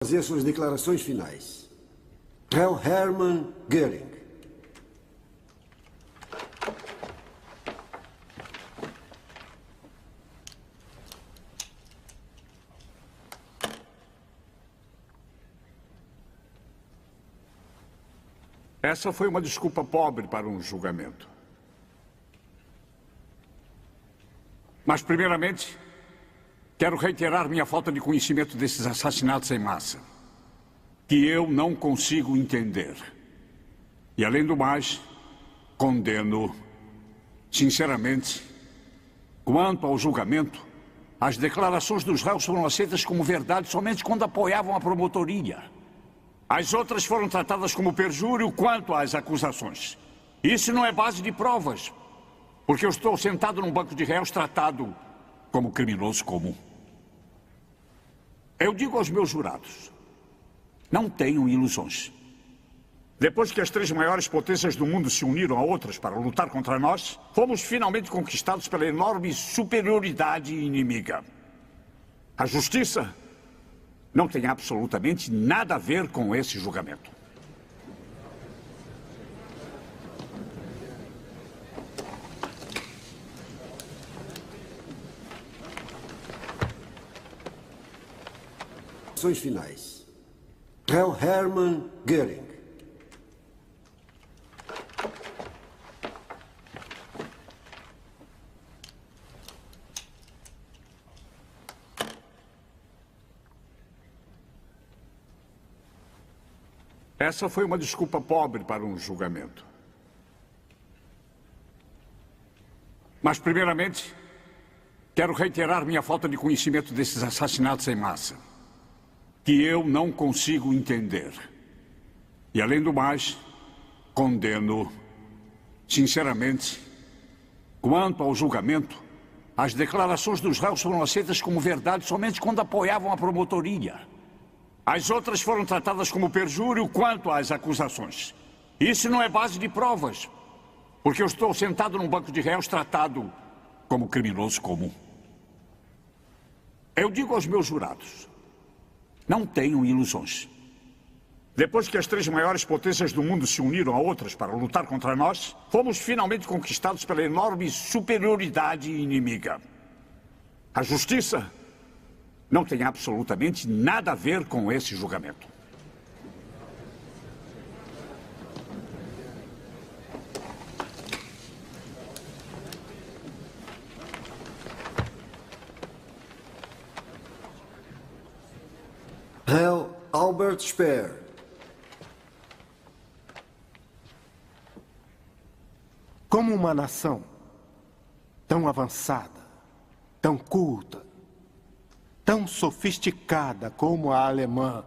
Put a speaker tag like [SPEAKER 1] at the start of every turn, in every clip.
[SPEAKER 1] Fazer suas declarações finais. Réu Hermann Göring.
[SPEAKER 2] Essa foi uma desculpa pobre para um julgamento. Mas, primeiramente, quero reiterar minha falta de conhecimento desses assassinatos em massa, que eu não consigo entender. E, além do mais, condeno, sinceramente, quanto ao julgamento, as declarações dos réus foram aceitas como verdade somente quando apoiavam a promotoria. As outras foram tratadas como perjúrio quanto às acusações. Isso não é base de provas, porque eu estou sentado num banco de réus tratado como criminoso comum. Eu digo aos meus jurados, não tenham ilusões. Depois que as três maiores potências do mundo se uniram a outras para lutar contra nós, fomos finalmente conquistados pela enorme superioridade inimiga. A justiça não tem absolutamente nada a ver com esse julgamento.
[SPEAKER 1] Declarações finais. Réu Hermann Göring.
[SPEAKER 2] Essa foi uma desculpa pobre para um julgamento. Mas, primeiramente, quero reiterar minha falta de conhecimento desses assassinatos em massa, que eu não consigo entender. E, além do mais, condeno, sinceramente, quanto ao julgamento, as declarações dos réus foram aceitas como verdade somente quando apoiavam a promotoria. As outras foram tratadas como perjúrio quanto às acusações. Isso não é base de provas, porque eu estou sentado num banco de réus tratado como criminoso comum. Eu digo aos meus jurados, não tenham ilusões. Depois que as três maiores potências do mundo se uniram a outras para lutar contra nós, fomos finalmente conquistados pela enorme superioridade inimiga. A justiça não tem absolutamente nada a ver com esse julgamento.
[SPEAKER 1] Réu Albert Speer.
[SPEAKER 3] Como uma nação tão avançada, tão culta, tão sofisticada como a alemã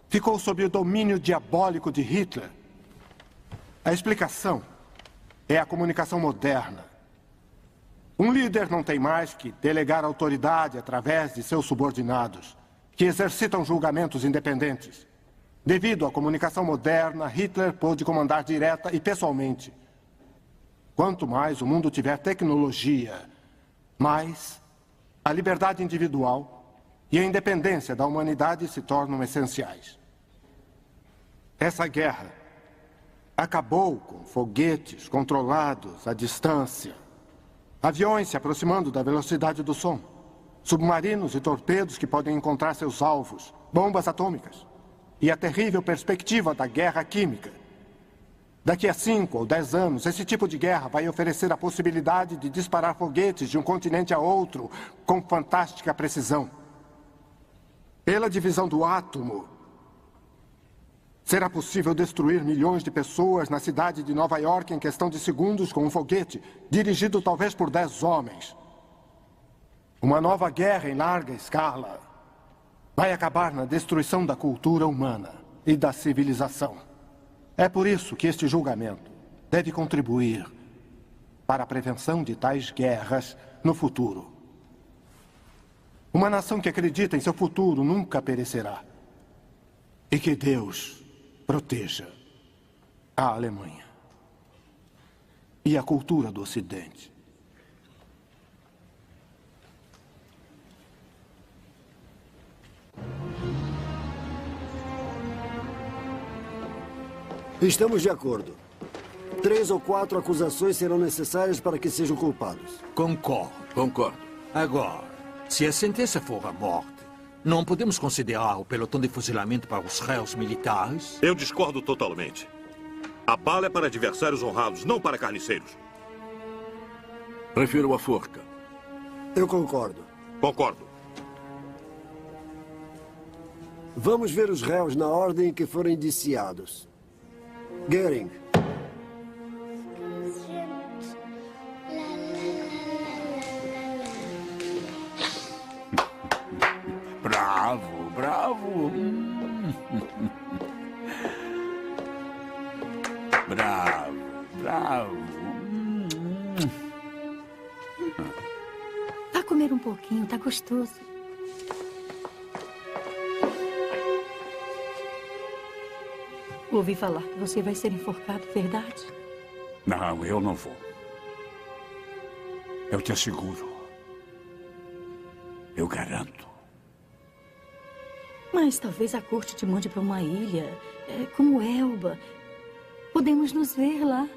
[SPEAKER 3] ficou sob o domínio diabólico de Hitler, a explicação é a comunicação moderna. Um líder não tem mais que delegar autoridade através de seus subordinados, que exercitam julgamentos independentes. Devido à comunicação moderna, Hitler pôde comandar direta e pessoalmente. Quanto mais o mundo tiver tecnologia, mais a liberdade individual e a independência da humanidade se tornam essenciais. Essa guerra acabou com foguetes controlados à distância, aviões se aproximando da velocidade do som, submarinos e torpedos que podem encontrar seus alvos, bombas atômicas e a terrível perspectiva da guerra química. Daqui a 5 ou 10 anos, esse tipo de guerra vai oferecer a possibilidade de disparar foguetes de um continente a outro com fantástica precisão. Pela divisão do átomo, será possível destruir milhões de pessoas na cidade de Nova York em questão de segundos com um foguete, dirigido talvez por 10 homens. Uma nova guerra em larga escala vai acabar na destruição da cultura humana e da civilização. É por isso que este julgamento deve contribuir para a prevenção de tais guerras no futuro. Uma nação que acredita em seu futuro nunca perecerá. E que Deus proteja a Alemanha e a cultura do Ocidente.
[SPEAKER 1] Estamos de acordo. 3 ou 4 acusações serão necessárias para que sejam culpados.
[SPEAKER 4] Concordo.
[SPEAKER 5] Agora, se a sentença for a morte, não podemos considerar o pelotão de fuzilamento para os réus militares?
[SPEAKER 6] Eu discordo totalmente. A bala é para adversários honrados, não para carniceiros.
[SPEAKER 4] Prefiro a forca.
[SPEAKER 1] Eu concordo.
[SPEAKER 6] Concordo.
[SPEAKER 1] Vamos ver os réus na ordem em que foram indiciados. Goering.
[SPEAKER 2] Bravo, bravo. Bravo, bravo.
[SPEAKER 7] Vá comer um pouquinho, tá gostoso. Ouvi falar que você vai ser enforcado, verdade?
[SPEAKER 2] Não, eu não vou. Eu te asseguro. Eu garanto.
[SPEAKER 7] Mas talvez a corte te mande para uma ilha, como Elba. Podemos nos ver lá.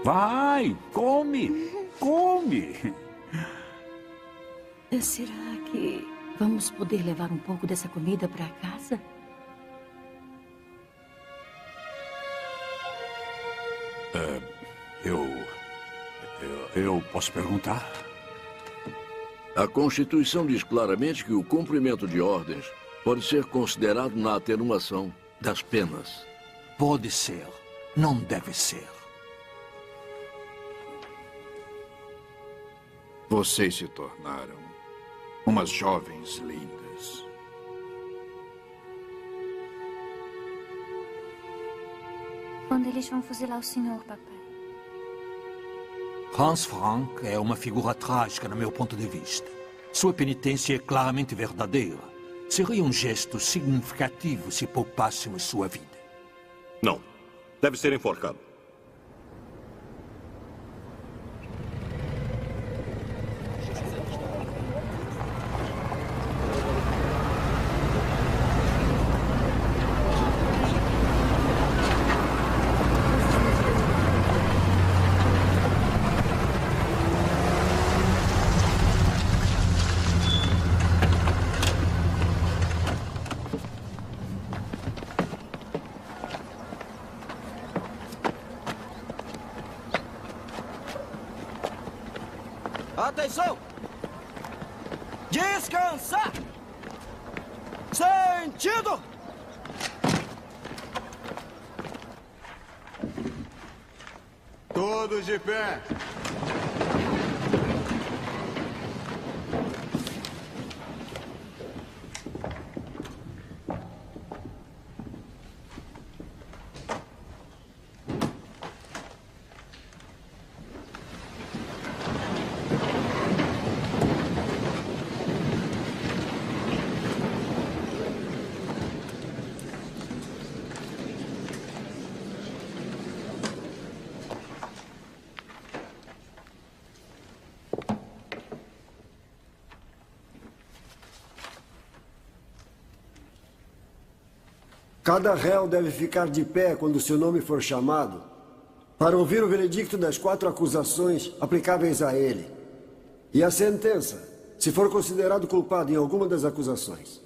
[SPEAKER 2] Vai, come, come.
[SPEAKER 7] Será que vamos poder levar um pouco dessa comida para casa?
[SPEAKER 2] Eu posso perguntar?
[SPEAKER 4] A Constituição diz claramente que o cumprimento de ordens pode ser considerado na atenuação das penas.
[SPEAKER 5] Pode ser, não deve ser.
[SPEAKER 8] Vocês se tornaram umas jovens lindas.
[SPEAKER 9] Quando eles vão fuzilar o senhor, papai?
[SPEAKER 5] Hans Frank é uma figura trágica, no meu ponto de vista. Sua penitência é claramente verdadeira. Seria um gesto significativo se poupássemos sua vida.
[SPEAKER 6] Não. Deve ser enforcado.
[SPEAKER 10] Atenção! Descansar! Sentido!
[SPEAKER 3] Todos de pé.
[SPEAKER 1] Cada réu deve ficar de pé quando seu nome for chamado para ouvir o veredicto das 4 acusações aplicáveis a ele. E a sentença, se for considerado culpado em alguma das acusações.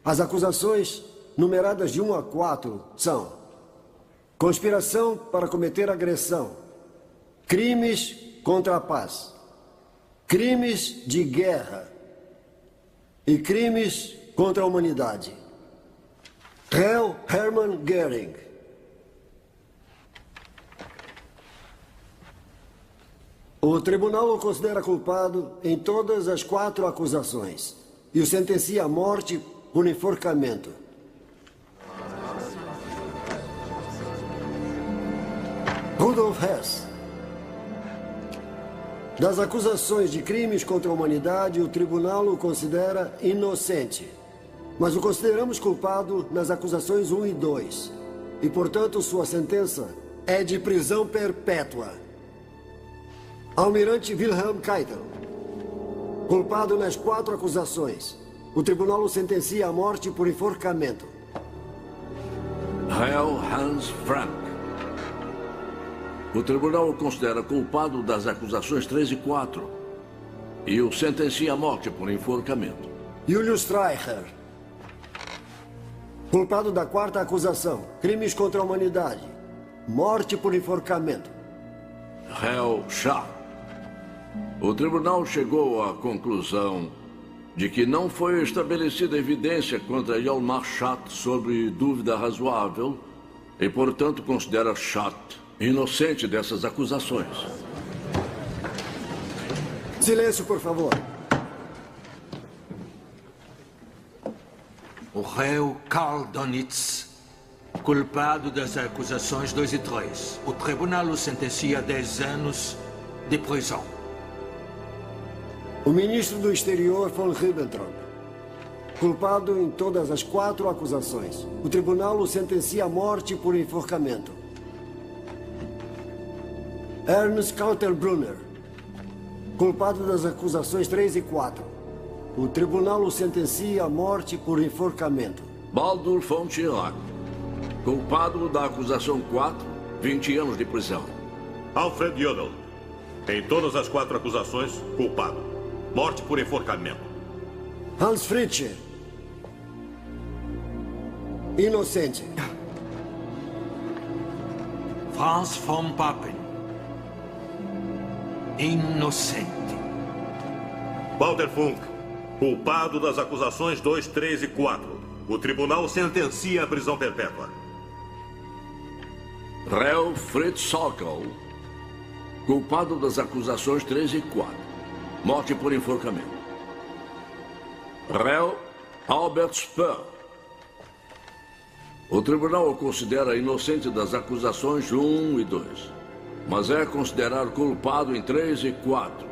[SPEAKER 1] As acusações, numeradas de 1 a 4, são: conspiração para cometer agressão, crimes contra a paz, crimes de guerra e crimes contra a humanidade. Réu Hermann Goering. O tribunal o considera culpado em todas as 4 acusações e o sentencia à morte por enforcamento. Rudolf Hess. Das acusações de crimes contra a humanidade, o tribunal o considera inocente. Mas o consideramos culpado nas acusações 1 e 2. E, portanto, sua sentença é de prisão perpétua. Almirante Wilhelm Keitel. Culpado nas 4 acusações. O tribunal o sentencia à morte por enforcamento.
[SPEAKER 4] Réu Hans Frank. O tribunal o considera culpado das acusações 3 e 4 e o sentencia à morte por enforcamento.
[SPEAKER 1] Julius Streicher. Culpado da 4ª acusação, crimes contra a humanidade. Morte por enforcamento.
[SPEAKER 4] Réu Schacht. O tribunal chegou à conclusão de que não foi estabelecida evidência contra Hjalmar Schacht sobre dúvida razoável e, portanto, considera Schacht inocente dessas acusações.
[SPEAKER 1] Silêncio, por favor.
[SPEAKER 5] O réu Karl Donitz, culpado das acusações 2 e 3. O tribunal o sentencia a 10 anos de prisão.
[SPEAKER 1] O ministro do Exterior, von Ribbentrop. Culpado em todas as 4 acusações. O tribunal o sentencia à morte por enforcamento. Ernst Kaltenbrunner. Culpado das acusações 3 e 4. O tribunal o sentencia à morte por enforcamento.
[SPEAKER 4] Baldur von Schirach. Culpado da acusação 4, 20 anos de prisão.
[SPEAKER 6] Alfred Jodl. Em todas as 4 acusações, culpado. Morte por enforcamento.
[SPEAKER 1] Hans Fritzsche. Inocente.
[SPEAKER 5] Franz von Papen. Inocente.
[SPEAKER 6] Walter Funk. Culpado das acusações 2, 3 e 4. O tribunal sentencia à prisão perpétua.
[SPEAKER 4] Réu Fritz Sokol. Culpado das acusações 3 e 4. Morte por enforcamento. Réu Albert Speer. O tribunal o considera inocente das acusações 1 e 2, mas é considerado culpado em 3 e 4.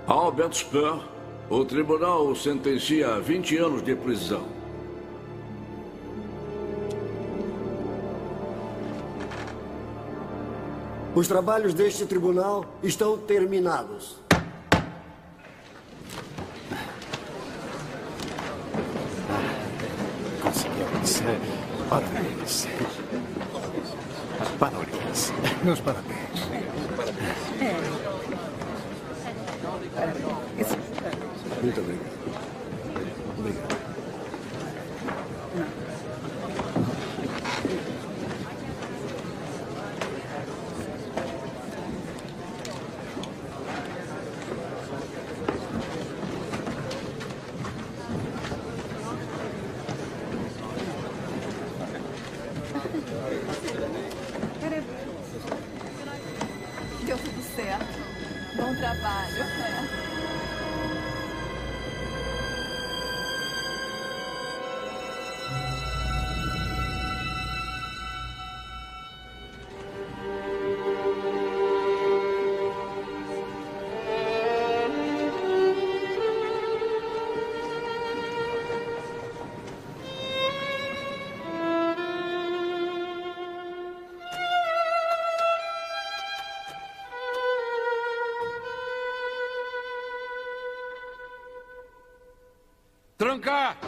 [SPEAKER 4] Albert Speer, o tribunal o sentencia a 20 anos de prisão.
[SPEAKER 1] Os trabalhos deste tribunal estão terminados.
[SPEAKER 3] Conseguimos. Parabéns. Parabéns. Meus parabéns.
[SPEAKER 1] Muito obrigado. Obrigado.
[SPEAKER 11] Deu tudo certo. Bom trabalho.
[SPEAKER 2] Trancar!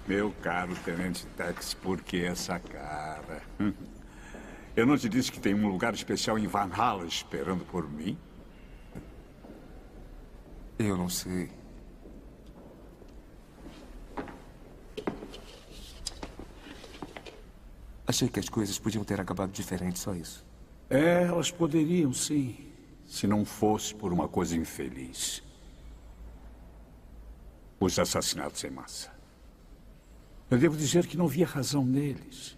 [SPEAKER 2] Meu caro Tenente Tex, por que essa cara? Eu não te disse que tem um lugar especial em Valhalla esperando por mim?
[SPEAKER 12] Eu não sei. Achei que as coisas podiam ter acabado diferente, só isso.
[SPEAKER 2] É, elas poderiam, sim. Se não fosse por uma coisa infeliz. Os assassinatos em massa. Eu devo dizer que não via razão neles.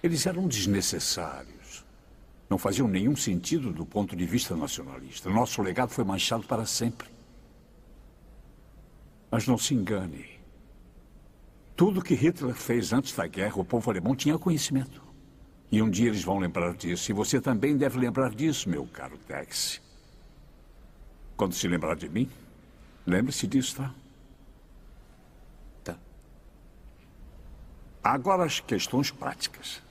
[SPEAKER 2] Eles eram desnecessários. Não faziam nenhum sentido do ponto de vista nacionalista. Nosso legado foi manchado para sempre. Mas não se engane. Tudo que Hitler fez antes da guerra, o povo alemão tinha conhecimento. E um dia eles vão lembrar disso. E você também deve lembrar disso, meu caro Tex. Quando se lembrar de mim, lembre-se disso, tá?
[SPEAKER 12] Tá.
[SPEAKER 2] Agora as questões práticas.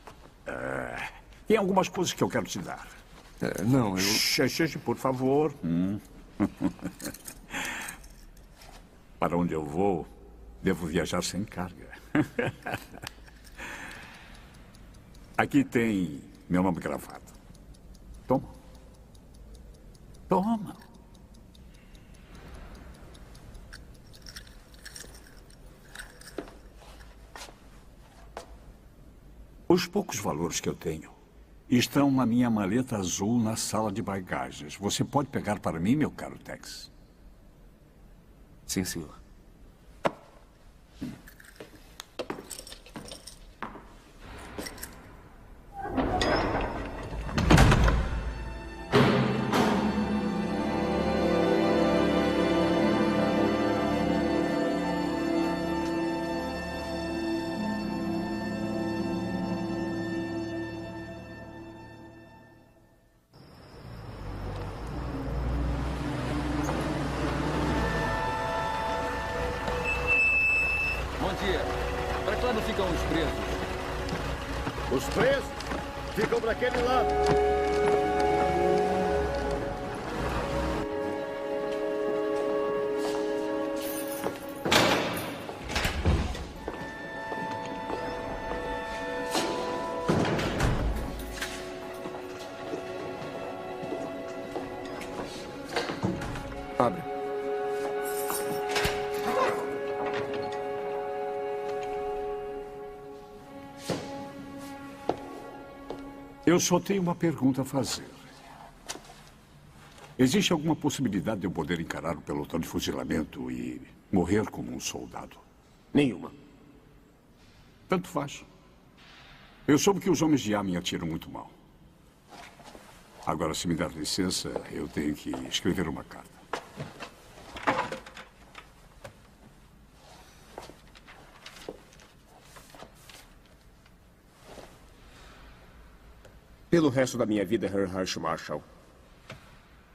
[SPEAKER 2] Tem algumas coisas que eu quero te dar.
[SPEAKER 12] Não, eu...
[SPEAKER 2] Xixi, por favor. Para onde eu vou, devo viajar sem carga. Aqui tem meu nome gravado. Toma. Toma. Os poucos valores que eu tenho estão na minha maleta azul na sala de bagagens. Você pode pegar para mim, meu caro Tex?
[SPEAKER 12] Sim, senhor.
[SPEAKER 13] Bom dia. Para que lado ficam os presos?
[SPEAKER 14] Os presos ficam para aquele lado.
[SPEAKER 12] Abre.
[SPEAKER 2] Eu só tenho uma pergunta a fazer. Existe alguma possibilidade de eu poder encarar o pelotão de fuzilamento e morrer como um soldado?
[SPEAKER 14] Nenhuma.
[SPEAKER 2] Tanto faz. Eu soube que os homens de ar me atiram muito mal. Agora, se me der licença, eu tenho que escrever uma carta.
[SPEAKER 15] Pelo resto da minha vida, Herr Marshall,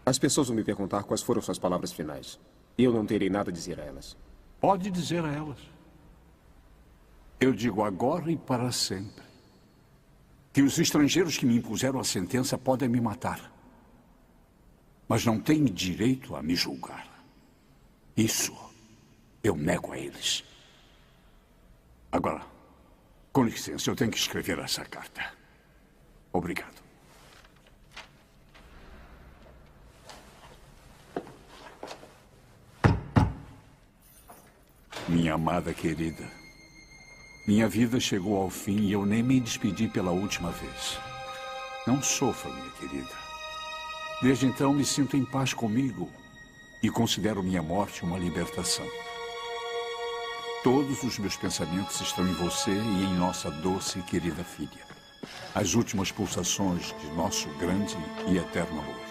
[SPEAKER 15] as pessoas vão me perguntar quais foram suas palavras finais. E eu não terei nada a dizer a elas.
[SPEAKER 2] Pode dizer a elas. Eu digo agora e para sempre que os estrangeiros que me impuseram a sentença podem me matar, mas não têm direito a me julgar. Isso eu nego a eles. Agora, com licença, eu tenho que escrever essa carta. Obrigado. Minha amada querida, minha vida chegou ao fim e eu nem me despedi pela última vez. Não sofra, minha querida. Desde então me sinto em paz comigo e considero minha morte uma libertação. Todos os meus pensamentos estão em você e em nossa doce e querida filha. As últimas pulsações de nosso grande e eterno amor.